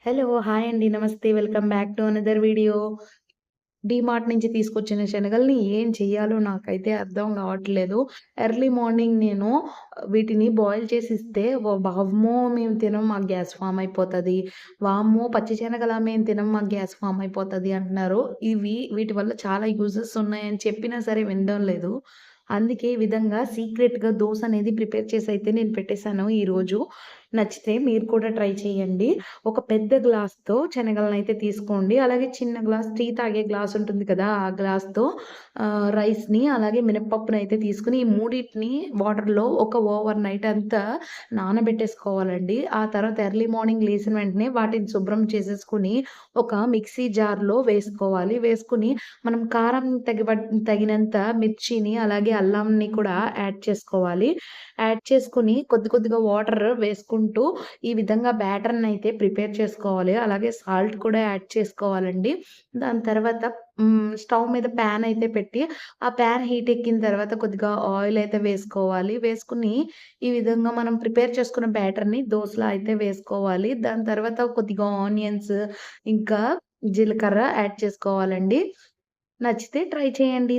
Hello! Hi అండి. నమస్తే. Welcome back to another video. DMart నుంచి తీసుకొచ్చిన శనగల్ని ఏం చెయ్యాలో నాకైతే అర్థం గావట్లేదు. ఎర్లీ మార్నింగ్ నేను వీటిని బాయిల్ చేసి ఇస్తే వామ్మో! మేము తినం మాకు గ్యాస్ ఫార్మ్ అయిపోతది. వామ్మో! పచ్చి శనగలా మేము తినం మాకు గ్యాస్ ఫార్మ్ అయిపోతది అంటున్నారు. వీటి వల్ల చాలా యూజెస్ ఉన్నాయని చెప్పినా సరే వినడం లేదు. అందుకే ఈ విధంగా సీక్రెట్‌గా దోస అనేది ప్రిపేర్ చేసైతే నేను పెట్టేసాను ఈరోజు. నచ్చితే మీరు కూడా ట్రై చేయండి. ఒక పెద్ద గ్లాస్‌తో శనగలనైతే తీసుకోండి. అలాగే చిన్న గ్లాస్ టీ తాగే గ్లాస్ ఉంటుంది కదా! ఆ గ్లాస్‌తో రైస్‌ని అలాగే మినపప్పునైతే తీసుకొని ఈ మూడిటిని వాటర్‌లో ఒక ఓవర్ నైట్ అంతా నానబెట్టేసుకోవాలండి. ఆ తర్వాత ఎర్లీ మార్నింగ్ లేసిన వెంటనే వాటిని శుభ్రం చేసేసుకొని ఒక మిక్సీ జార్‌లో వేసుకోవాలి. వేసుకొని మనం కారం తగినంత మిర్చిని అలాగే అల్లంని కూడా యాడ్ చేసుకోవాలి. యాడ్ చేసుకొని కొద్ది కొద్దిగా వాటర్ వేసుకుంటూ ఈ విధంగా బ్యాటర్‌నయితే ప్రిపేర్ చేసుకోవాలి. అలాగే సాల్ట్ కూడా యాడ్ చేసుకోవాలండి. దాని తర్వాత స్టవ్ మీద ప్యాన్ అయితే పెట్టి, ఆ ప్యాన్ హీట్ ఎక్కిన తర్వాత కొద్దిగా ఆయిల్ అయితే వేసుకోవాలి. వేసుకొని ఈ విధంగా మనం ప్రిపేర్ చేసుకున్న బ్యాటర్‌ని దోసలా అయితే వేసుకోవాలి. దాని తర్వాత కొద్దిగా ఆనియన్స్, ఇంకా జీలకర్ర యాడ్ చేసుకోవాలండి. నచ్చితే ట్రై చేయండి.